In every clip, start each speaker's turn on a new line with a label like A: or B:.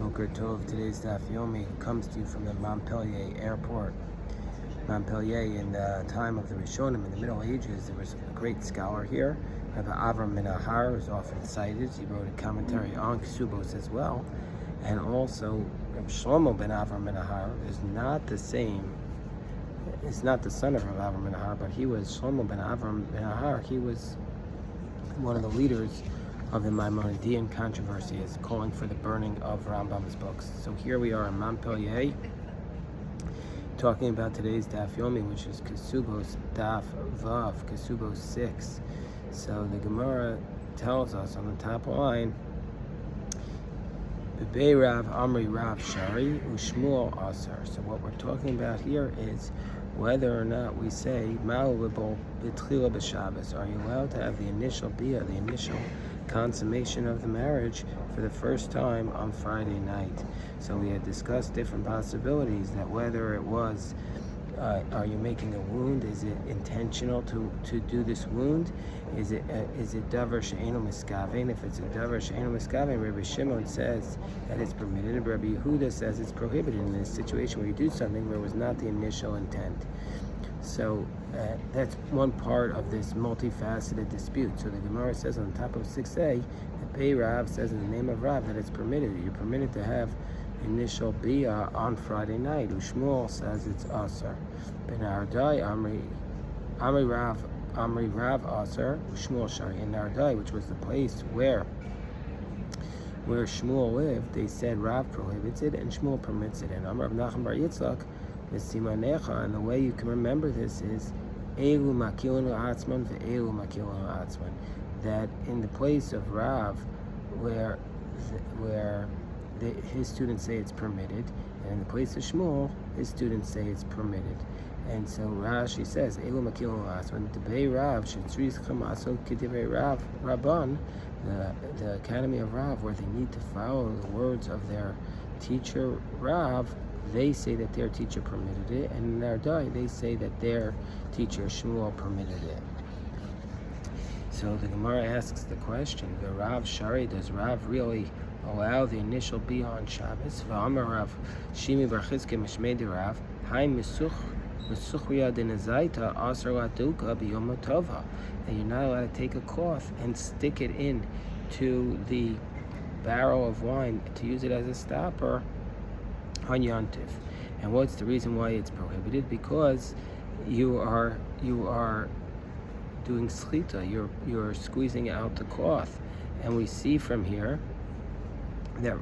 A: Boker Tov. Today's Daf Yomi comes to you from the Montpellier airport. Montpellier, in the time of the Rishonim, in the Middle Ages, there was a great scholar here, Rabbi Avram ben Ahar, who's often cited. He wrote a commentary on Kesubos as well. And also, Rabbi Shlomo ben Avram ben Ahar is not the same. He's not the son of Rabbi Avram ben Ahar, but he was Shlomo ben Avram ben Ahar. He was one of the leaders of the Maimonidean controversy, is calling for the burning of Rambam's books. So here we are in Montpellier, talking about today's Daf Yomi, which is Kesubos Daf Vav, Kesubos 6. So the Gemara tells us on the top line, Bebei Rav Amri Rav Shari Ushmuel Asar. So what we're talking about here is whether or not we say Ma'u B'Tchila B'Shabbos. Are you allowed to have the initial bia, the initial consummation of the marriage, for the first time on Friday night? So we had discussed different possibilities, that whether it was are you making a wound? Is it intentional to do this wound? Is it davar she'eino miskaven? If it's a davar she'eino miskaven, Rabbi Shimon says that it's permitted. Rabbi Yehuda says it's prohibited in this situation where you do something where it was not the initial intent. So that's one part of this multifaceted dispute. So the Gemara says on the top of 6a that Pei Rav says in the name of Rav that it's permitted. You're permitted to have initial bia on Friday night. Ushmuel says it's asar. Ben Ardai Amri Rav asar. Ushmuel shari. In Ardai, which was the place where Shmuel lived, they said Rav prohibits it and Shmuel permits it. And Amar Nachman Bar Yitzchak, and the way you can remember this is Elu Makilun Atzman ve'Elu Makilun Atzman. That in the place of Rav, where his students say it's permitted, and in the place of Shmuel, his students say it's permitted. And so Rashi says, Elu Makilun Atzman, Debei Rav, Shetzris Chamaso Kedivei Rav, Rabban, the Academy of Rav, where they need to follow the words of their teacher Rav. They say that their teacher permitted it, and in Ardai, they say that their teacher Shmuel permitted it. So the Gemara asks the question, the Rav Shari, does Rav really allow the initial bia on Shabbos? V'amar Rav Shimi bar Chizkiya mishmei de Rav, Hai Mesuchriya denazaita asar laduka biyom tova. And you're not allowed to take a cloth and stick it in to the barrel of wine to use it as a stopper on Yontif. And what's the reason why it's prohibited? Because you are doing slita, you're squeezing out the cloth. And we see from here that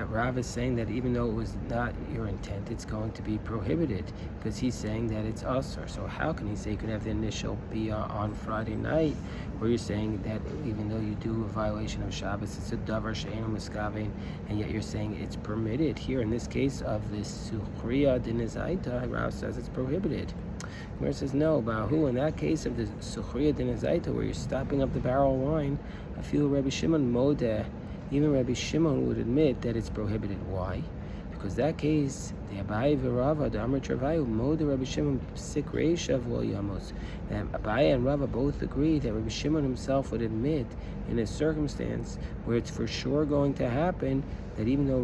A: Rav is saying that even though it was not your intent, it's going to be prohibited, because he's saying that it's usher. So how can he say you can have the initial bia on Friday night, where you're saying that even though you do a violation of Shabbos, it's a davar she'eino miskaven, and yet you're saying it's permitted? Here in this case of this suchriya dinazaita, Rav says it's prohibited. Gemara says no, Bahu, in that case of the suchriya dinazaita, where you're stopping up the barrel of wine, I feel Rabbi Shimon modeh, even Rabbi Shimon would admit that it's prohibited. Why? Because that case, the Abaye v'Rava, the Amr Travayu, Moda Rabbi Shimon Sik Reisha V'lo Yamos. That Abaye and Rava both agree that Rabbi Shimon himself would admit, in a circumstance where it's for sure going to happen, that even though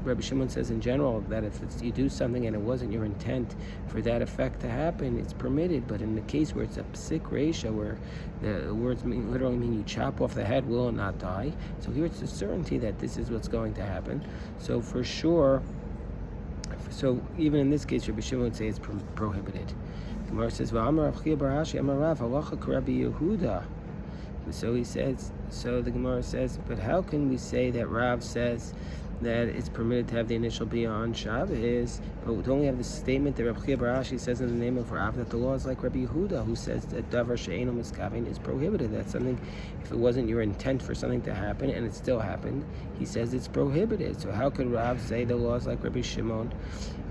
A: Rabbi Shimon says in general that if you do something and it wasn't your intent for that effect to happen, it's permitted. But in the case where it's a Sik Reisha, where the words literally mean you chop off the head, will not die. So here it's a certainty that this is what's going to happen. So for sure, so even in this case, Rabbi Shimon would say it's prohibited. The Gemara says, "V'amar Rav Chiya bar Ashi, Amar Rav, halacha k'Rabbi Yehuda." So he says. So the Gemara says, but how can we say that Rav says that it's permitted to have the initial bia on Shabbos, but we only have the statement that Rav Chiya bar Ashi says in the name of Rav that the law is like Rabbi Yehuda, who says that davar she'eino miskaven is prohibited. That's something, if it wasn't your intent for something to happen and it still happened, he says it's prohibited. So how could Rav say the law is like Rabbi Shimon?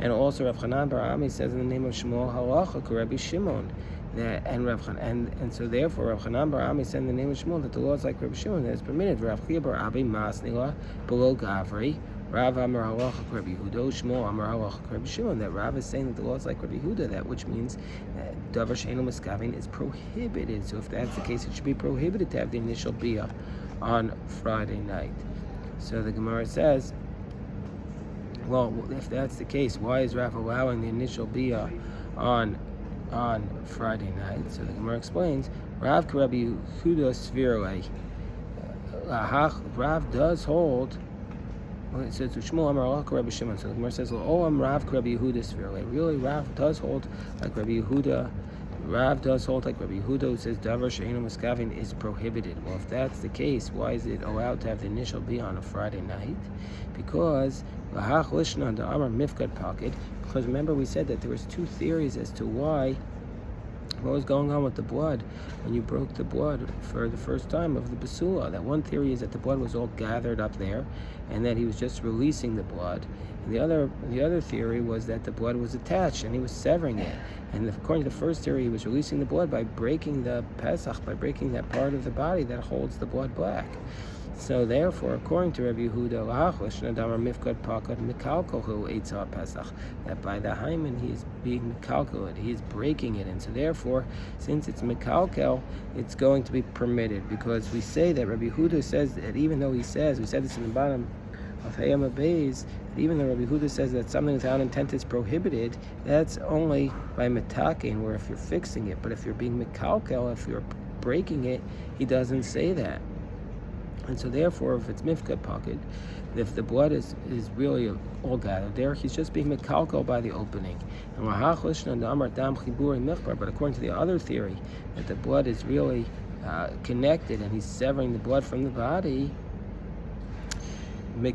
A: And also Rav Chanan bar Ami says in the name of Shmuel, halacha Rabbi Shimon. And so therefore Rav Chanan bar Ami said in the name of Shmuel that the law is like Rabbi Shimon, that it's permitted. Rav Chiya bar Abi masnila below Gavri. Rav Amar halacha Rabbi Yehuda, Shmuel Amar halacha Rabbi Shimon. That Rav is saying that the law is like Rabbi Yehuda, that which means that davar she'eino miskaven is prohibited. So if that's the case, it should be prohibited to have the initial bia on Friday night. So the Gemara says, well, if that's the case, why is Rav allowing the initial bia on Friday night? So the Gemara explains, Rav Rabbi Yehuda Svirle. Rav does hold. It says Shmuel Amar Allah Rabbi Shimon. So the Gemara says, "Oh, Rav Rabbi Yehuda Svirle." Really, Rav does hold like Rabbi Yehuda. Rav does hold like Rabbi Yehuda, who says Davar She'eino Miskavin is prohibited. Well, if that's the case, why is it allowed to have the initial be on a Friday night? Because Lahach Lishna the Amar Mifkad Pocket. Because remember, we said that there was two theories as to what was going on with the blood when you broke the blood for the first time of the basula. That one theory is that the blood was all gathered up there, and that he was just releasing the blood. And the other theory was that the blood was attached and he was severing it. And according to the first theory, he was releasing the blood by breaking the pesach, by breaking that part of the body that holds the blood back. So therefore, according to Rabbi Yehuda, that by the hymen he is being mekalkel, he is breaking it, and so therefore, since it's mekalkel, it's going to be permitted, because we say that Rabbi Yehuda says that even though he says, we said this in the bottom of Hayam Abayz, that even though Rabbi Yehuda says that something without intent is prohibited, that's only by metakin, where if you're fixing it, but if you're being mekalkel, if you're breaking it, he doesn't say that. And so therefore, if it's mifkad pocket, if the blood is really all gathered there, he's just being mekalkel by the opening. But according to the other theory, that the blood is really connected and he's severing the blood from the body, he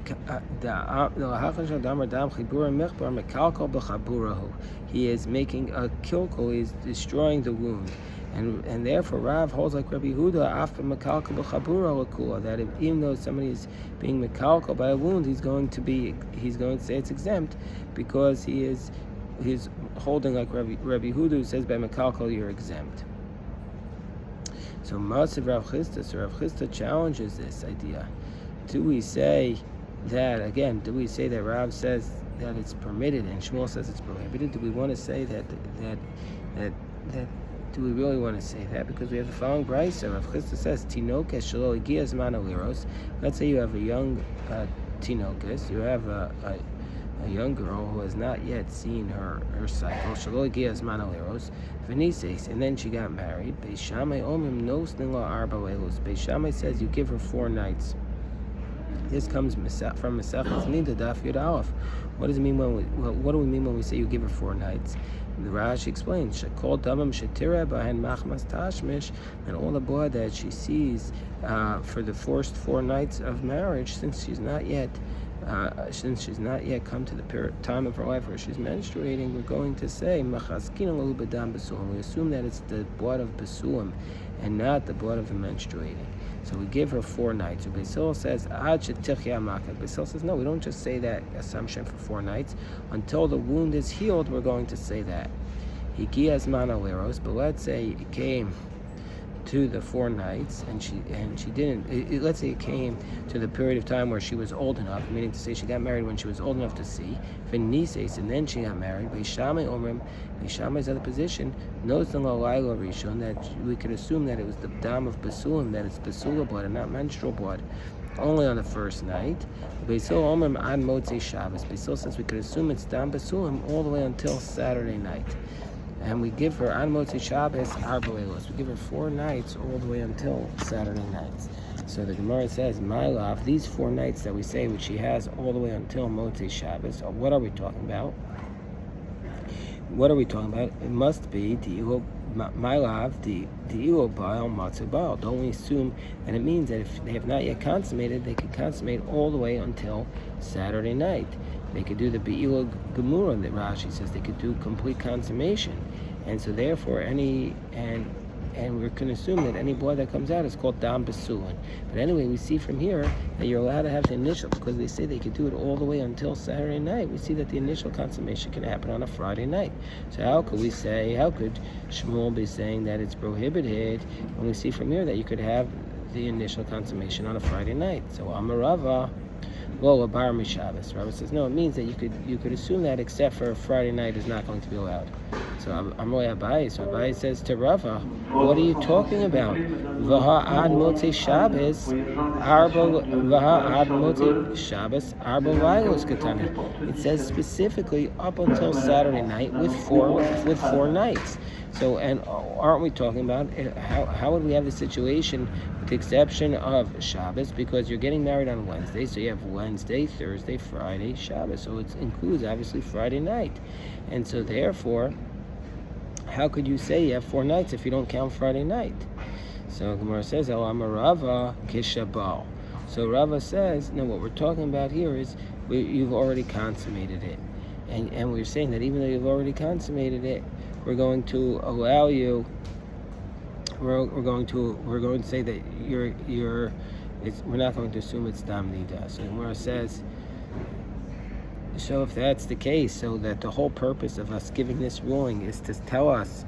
A: is making a kilkel, he is destroying the wound. And therefore Rav holds like Rabbi Yehuda after mekalkel b'chabura lakula, that even though somebody is being mekalkel by a wound, he's going to say it's exempt, because he's holding like Rabbi Yehuda, who says by mekalkel you're exempt. So Masav Rav Chisda, so Rav Chisda challenges this idea. Do we say that Rav says that it's permitted and Shmuel says it's prohibited? Do we want to say that do we really want to say that? Because we have the following brayso. Rav Chisda says, Tinokes shelo igia zman aliros. Let's say you have a young tinokes, you have a young girl who has not yet seen her cycle, shelo igia zman aliros, v'nises, and then she got married. Beis Shammai omrim nos nila arba leilos. Beis Shammai says you give her 4 nights. This comes from Masechet Nida Daf Yud Aleph. What does it mean what do we mean when we say you give her 4 nights? The Rashi explains, Shekol damam shetira bahen machmas tashmish, and all the blood that she sees for the first 4 nights of marriage, since she's not yet come to the time of her life where she's menstruating, we're going to say machaskin lahu b'dam basulim. We assume that it's the blood of basulim and not the blood of the menstruating. So we give her 4 nights. So Basil says, Ad shetichya makat. Basil says, no, we don't just say that assumption for 4 nights. Until the wound is healed, we're going to say that. Higias manaleros, but let's say it came to the 4 nights and she didn't. Let's say it came to the period of time where she was old enough, meaning to say she got married when she was old enough to see. V'nises, and then she got married. Beis Shammai omrim, Beis Shammai's other position, knows the lalayla rishon, that we could assume that it was the dam of basulim, that it's basula blood and not menstrual blood, only on the first night. Basil omrim ad motzei Shabbos. Basil says we could assume it's dam basulim all the way until Saturday night. And we give her An Motzei Shabbos Arba Leilos. We give her 4 nights all the way until Saturday nights. So the Gemara says, my love, these 4 nights that we say, which she has all the way until Motzei Shabbos, what are we talking about? It must be my love, the ilo baal matzah baal. Don't we assume that it means that if they have not yet consummated, they could consummate all the way until Saturday night. They could do the be'ilo gemura that Rashi says they could do complete consummation, and so therefore and we can assume that any blood that comes out is called dam besulin. But anyway, we see from here that you're allowed to have the initial, because they say they could do it all the way until Saturday night. We see that the initial consummation can happen on a Friday night. So how could Shmuel be saying that it's prohibited when we see from here that you could have the initial consummation on a Friday night? So Amarava, Lo bar mishabes. Rabbi says no. It means that you could assume that except for Friday night is not going to be allowed. So Amoy Abai. So Abai says to Rava, what are you talking about? Vaha ad motzi Shabbos, vaha ad motzi Shabbos, arba vaylos katani. It says specifically up until Saturday night with four nights. So, and aren't we talking about how would we have the situation with the exception of Shabbos, because you're getting married on Wednesday, so you have Wednesday, Thursday, Friday, Shabbos. So it includes obviously Friday night, and so therefore, how could you say you have 4 nights if you don't count Friday night? So Gemara says, "El Amar Rava kishabal." So Rava says, no, what we're talking about here is you've already consummated it, and we're saying that even though you've already consummated it, we're going to allow you. We're going to say that we're not going to assume it's dam nida. So Gemara says, so if that's the case, so that the whole purpose of us giving this ruling is to tell us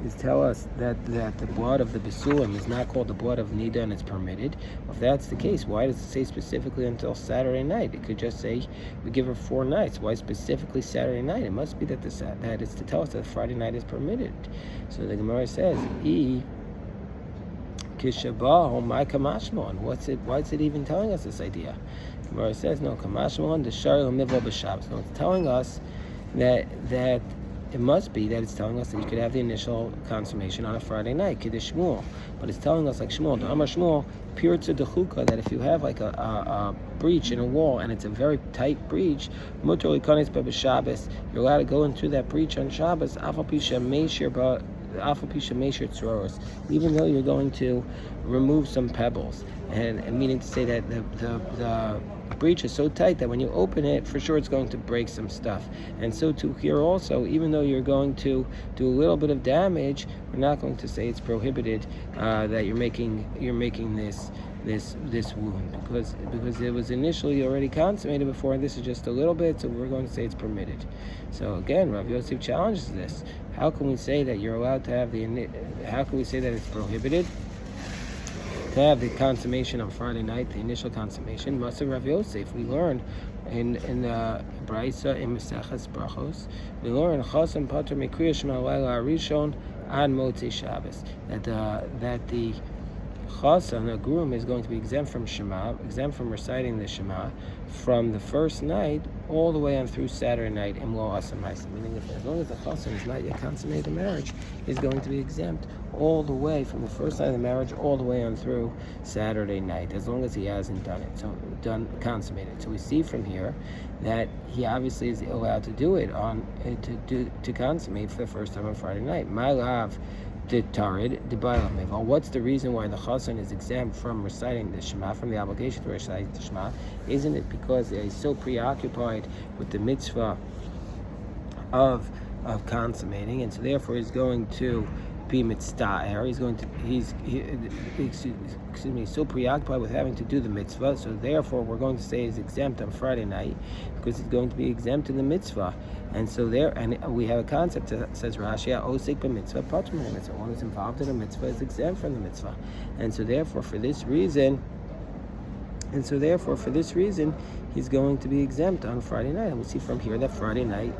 A: that the blood of the Basulim is not called the blood of Nida and it's permitted. If that's the case, why does it say specifically until Saturday night? It could just say we give her 4 nights. Why specifically Saturday night? It must be that it's to tell us that Friday night is permitted. So the Gemara says, Kishabah, my kamashmon. Why is it even telling us this idea? The Gemara says, no, kamashmon, the shari mivo b'Shabbos. No, it's telling us that it must be that it's telling us that you could have the initial consummation on a Friday night, Kiddush Shmuel. But it's telling us, like Shmuel, the Amar Shmuel, Pirtza Dechuka, that if you have like a breach in a wall and it's a very tight breach, Mutar Likanis b'Shabbos, you're allowed to go into that breach on Shabbos, Afal Pisha Meishir Tzoros, even though you're going to remove some pebbles, and meaning to say that the breach is so tight that when you open it, for sure it's going to break some stuff. And so too here also, even though you're going to do a little bit of damage, we're not going to say it's prohibited that you're making this wound, because it was initially already consummated before, and this is just a little bit, so we're going to say it's permitted. So again, Rav Yosef challenges this. How can we say that you're allowed to have how can we say that it's prohibited to have the consummation on Friday night, the initial consummation? Maser Rav Yosef, we learned in Braisa in Mesechas Brachos, we learn Chasam Pater Mikriya Shema Laila Arishon Ad Motzei Shabbos, that the Chassan, a groom, is going to be exempt from reciting the Shema from the first night all the way on through Saturday night in Lo Asamais. Meaning, as long as the Chassan is not yet consummated the marriage, he's going to be exempt all the way from the first night of the marriage all the way on through Saturday night, as long as he hasn't consummated. So we see from here that he obviously is allowed to do it to consummate for the first time on Friday night. My love. What's the reason why the Chassan is exempt from reciting the Shema, from the obligation to recite the Shema? Isn't it because he's so preoccupied with the mitzvah of consummating, and so therefore he's going to be mitzvah. He's so preoccupied with having to do the mitzvah, so therefore we're going to say he's exempt on Friday night because he's going to be exempt in the mitzvah. And so we have a concept that says Rashi, osik b'mitzvah, patur mitzvah. One who's involved in a mitzvah is exempt from the mitzvah. And so therefore for this reason, he's going to be exempt on Friday night. And we see from here that Friday night,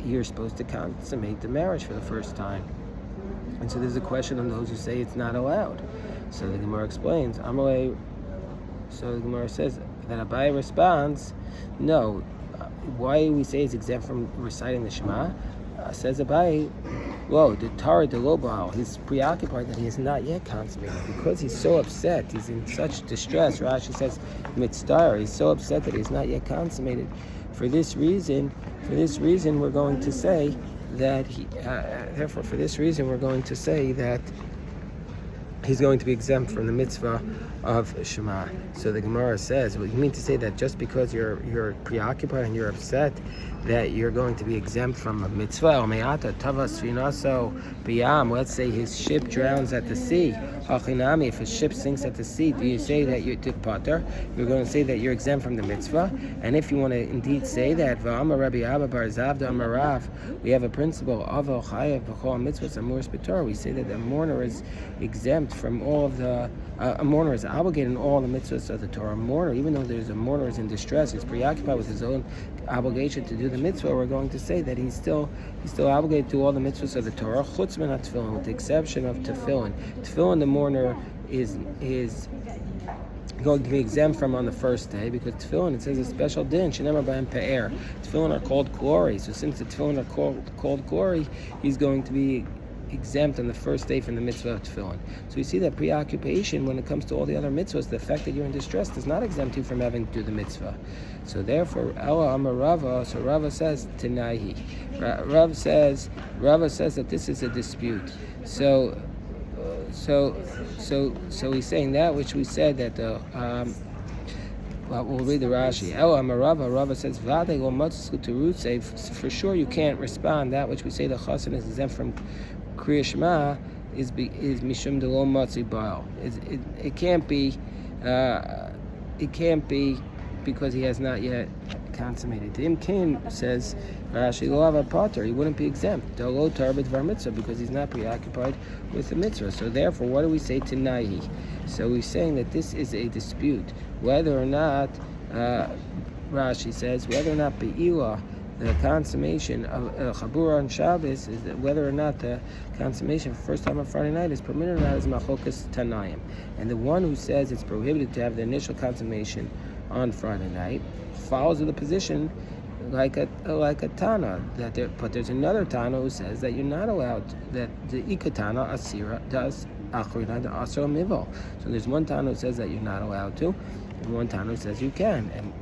A: you're supposed to consummate the marriage for the first time. And so there's a question on those who say it's not allowed. So the Gemara explains, so the Gemara says that Abai responds, no. Why we say he's exempt from reciting the Shema? Says Abai, whoa, the Torah de Lobal, he's preoccupied that he is not yet consummated because he's so upset, he's in such distress. Rashi says, mitzvah, he's so upset that he's not yet consummated. For this reason, we're going to say that he's going to be exempt from the mitzvah of Shema. So the Gemara says, well, you mean to say that just because you're preoccupied and you're upset that you're going to be exempt from a mitzvah? Let's say his ship drowns at the sea. If his ship sinks at the sea, do you say that you're pater? You're going to say that you're exempt from the mitzvah? And if you want to indeed say that, we have a principle of we say that the mourner is exempt from all of the a mourner is obligated in all the mitzvahs of the Torah. A mourner, even though there's a mourner is in distress, he's preoccupied with his own obligation to do the mitzvah. We're going to say that he's still obligated to all the mitzvahs of the Torah, chutz min tefillin, with the exception of tefillin. Tefillin, the mourner is going to be exempt from on the first day, because tefillin, it says a special din, shenemar b'hem pe'er. Tefillin are called glory, so since the tefillin are called glory, he's going to be exempt on the first day from the mitzvah of tefillin. So you see that preoccupation when it comes to all the other mitzvahs, the fact that you're in distress does not exempt you from having to do the mitzvah. So therefore, Ella Amar Rava, so Rava says Tanaihi. Rava says that this is a dispute. So he's saying that which we said that we'll read the Rashi. Rava says, for sure you can't respond. That which we say the chassan is exempt from Kriya Shema is mishum de lo matzi baal. It can't be because he has not yet consummated. Im Kin says Rashi lo avad pater, he wouldn't be exempt. Do lo tarbet var mitzvah, because he's not preoccupied with the mitzvah. So therefore, what do we say to Naihi? So we're saying that this is a dispute, whether or not Rashi says whether or not be'ilah, the consummation of Chabura on Shabbos, is that whether or not the consummation for first time on Friday night is permitted or not is Machokas Tanayim. And the one who says it's prohibited to have the initial consummation on Friday night follows the position like a Tana. But there's another Tana who says that you're not allowed, that the Ikatana Asira does Achrina the Asra Mivo. So there's one Tana who says that you're not allowed to, and one Tana who says you can. And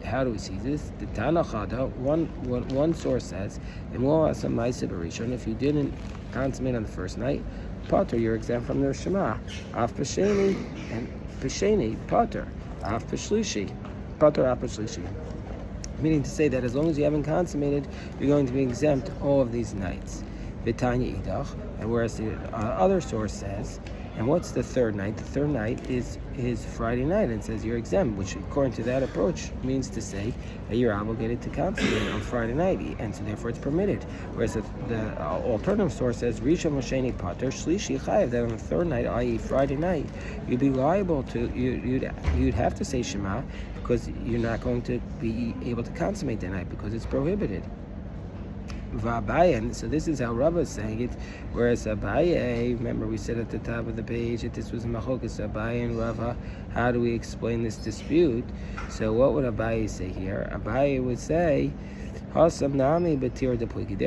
A: how do we see this? The Tana Chada, one source says, if you didn't consummate on the first night, Pater, you're exempt from the Shema. Af Pesheni and Pesheni, Pater. Af Peshlishi, Pater Af Peshlishi. Meaning to say that as long as you haven't consummated, you're going to be exempt all of these nights. Vitanya Idach, and whereas the other source says, and what's the third night? The third night is Friday night, and says you're exempt, which according to that approach means to say that you're obligated to consummate on Friday night, and so therefore it's permitted. Whereas the alternative source says Rishon Mosheni Pater Shlishi Chayev, that on the third night, i.e. Friday night, you'd be liable to you'd have to say Shema, because you're not going to be able to consummate that night because it's prohibited. V'abaye, so this is how Rava is saying it, whereas Abaye, remember we said at the top of the page that this was Machokas Abaye and Rava. How do we explain this dispute? So what would Abaye say here? Abaye would say, Hasam Nami Batir Depliki.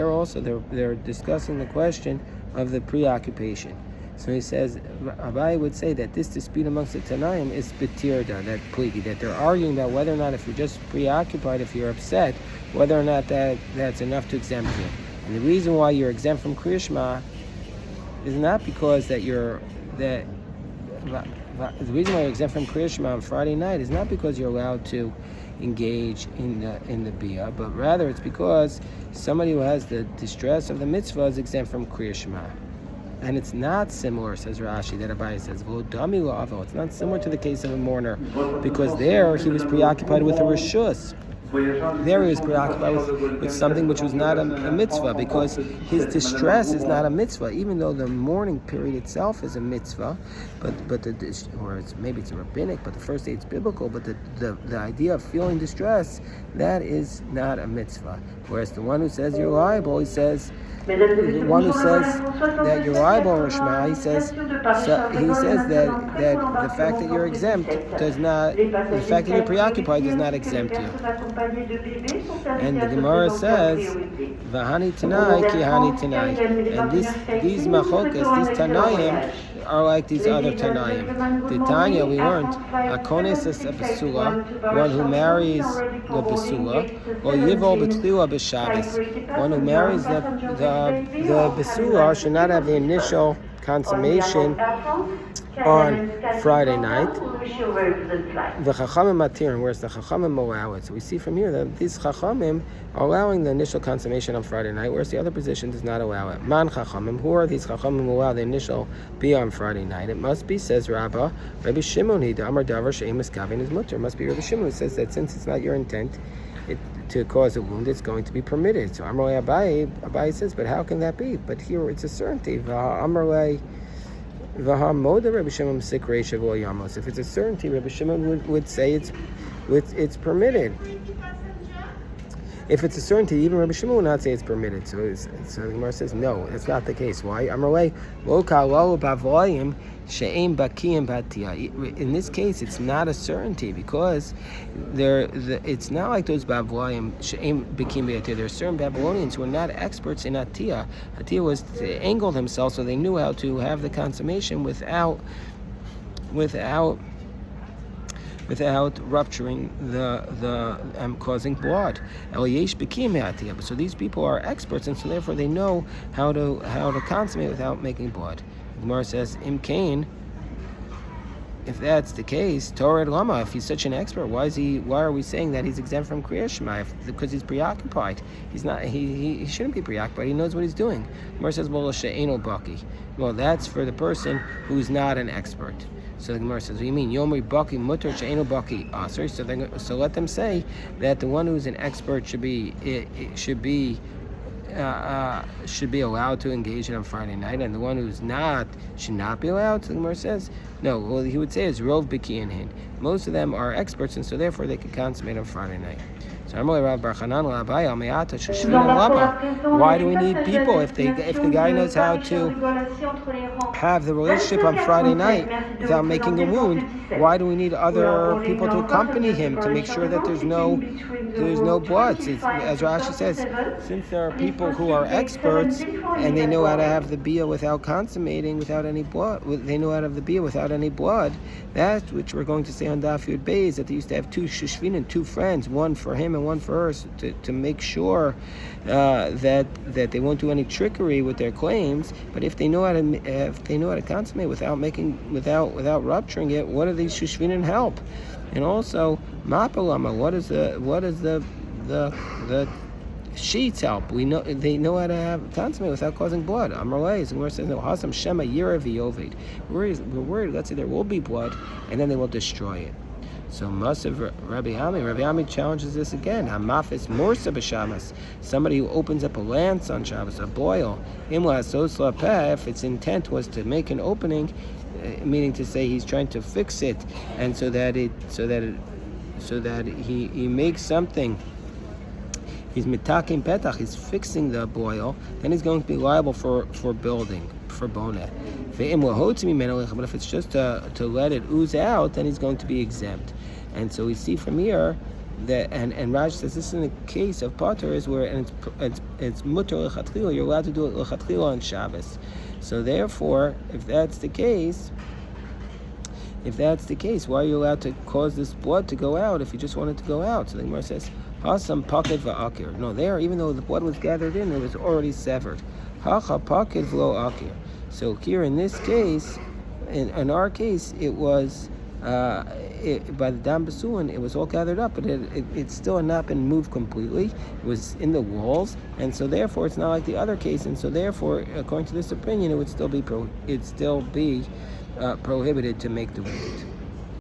A: They're discussing the question of the preoccupation. So he says, Abaye would say that this dispute amongst the Tanaim is betirda, that pligi, that they're arguing about whether or not if you're just preoccupied, if you're upset, whether or not that's enough to exempt you. And the reason why you're exempt from Kriya Shema is not because the reason why you're exempt from Kriya Shema on Friday night is not because you're allowed to engage in the bia, but rather it's because somebody who has the distress of the mitzvah is exempt from Kriya Shema. And it's not similar, says Rashi, that Abaye says, it's not similar to the case of a mourner, because there he was preoccupied with a reshus. There he was preoccupied with something which was not a mitzvah, because his distress is not a mitzvah, even though the mourning period itself is a mitzvah, maybe it's a rabbinic, but the first day it's biblical, but the idea of feeling distress, that is not a mitzvah. Whereas the one who says you're liable, he says, the one who says that you're liable on Shema, he says that the fact that you're exempt does not, the fact that you're preoccupied does not exempt you. And the Gemara says, V'hani Tanai ki hani Tanai. And these machokas, these Tanayim, are like these other Tanayim. The Tanya we learned, Akones is a Besula, one who marries the Besula, or Yivol B'Tlila B'Shabbos, one who marries the Besula should not have the initial consummation on Friday night. The Chachamim Matirin, whereas the Chachamim allow it. So we see from here that these Chachamim are allowing the initial consummation on Friday night, whereas the other position does not allow it. Man Chachamim, who are these Chachamim who allow the initial be on Friday night? It must be, says Rabbi Shimon, Amar Davar She'emus Kavin is mutter. It must be Rabbi Shimon who says that since it's not your intent to cause a wound, it's going to be permitted. So Amarle Abaye says, but how can that be? But here it's a certainty. If it's a certainty, Rabbi Shimon would say it's permitted. If it's a certainty, even Rabbi Shimon will not say it's permitted. So the Gemara says, no, that's not the case. Why? In this case, it's not a certainty because it's not like those Bavoyim she'em bekim be'atiyah. There are certain Babylonians who are not experts in atiyah. Atiyah was to angle themselves so they knew how to have the consummation without rupturing the causing blood. So these people are experts, and so therefore they know how to consummate without making blood. The Gemara says, Im Kain, if that's the case, Torah Lama, if he's such an expert, why are we saying that he's exempt from Kriya Shema? Because he's preoccupied. He's not. He shouldn't be preoccupied. He knows what he's doing. The Gemara says, well, she'eno baki. Well, that's for the person who's not an expert. So the Gemara says, what do you mean? Yomri baki mutter she'eno baki asr. So let them say that the one who's an expert should be allowed to engage in on Friday night, and the one who's not should not be allowed. So the Gemara says, no. Well, he would say is rov biki and hin. Most of them are experts, and so therefore they can consummate on Friday night. So why do we need people if the guy knows how to have the relationship on Friday night without making a wound? Why do we need other people to accompany him to make sure that there's no blood? As Rashi says, since there are people who are experts and they know how to have the bia without consummating, without any blood, they know how to have the bia without any blood. That's which we're going to say on Daf Yud Beis, that they used to have two shushvinim, two friends, one for him and one for her, to make sure that they won't do any trickery with their claims. But if they know how to consummate without rupturing it, what do these shushvinim help? And also, mapalama, what is the sheets help? They know how to consummate without causing blood. Amrulay, and we're saying no. Hasam shema yira v'yovid. We're worried. Let's say there will be blood, and then they will destroy it. So Masav Rabbi Ami challenges this again. Hamafis morsa b'Shabbos. Somebody who opens up a lance on Shabbos, a boil. Imla sosla peh. If its intent was to make an opening, meaning to say he's trying to fix it, and so that he makes something. He's mitakim petach. He's fixing the boil. Then he's going to be liable for building, for boneh. But if it's just to let it ooze out, then he's going to be exempt. And so we see from here that, and Raj says this in the case of potter is where it's mutter lechatchila. You're allowed to do it lechatchila on Shabbos. So therefore, if that's the case, why are you allowed to cause this blood to go out if you just want it to go out? So the Gemara says, Hasam paket va'akir. No, there, even though the blood was gathered in, it was already severed. Hacha paket v'lo akir. So here in this case, in our case, it was by the Dam Basuin, it was all gathered up, but it still had not been moved completely. It was in the walls, and so therefore it's not like the other case, and so therefore, according to this opinion, it would still be prohibited to make the wound.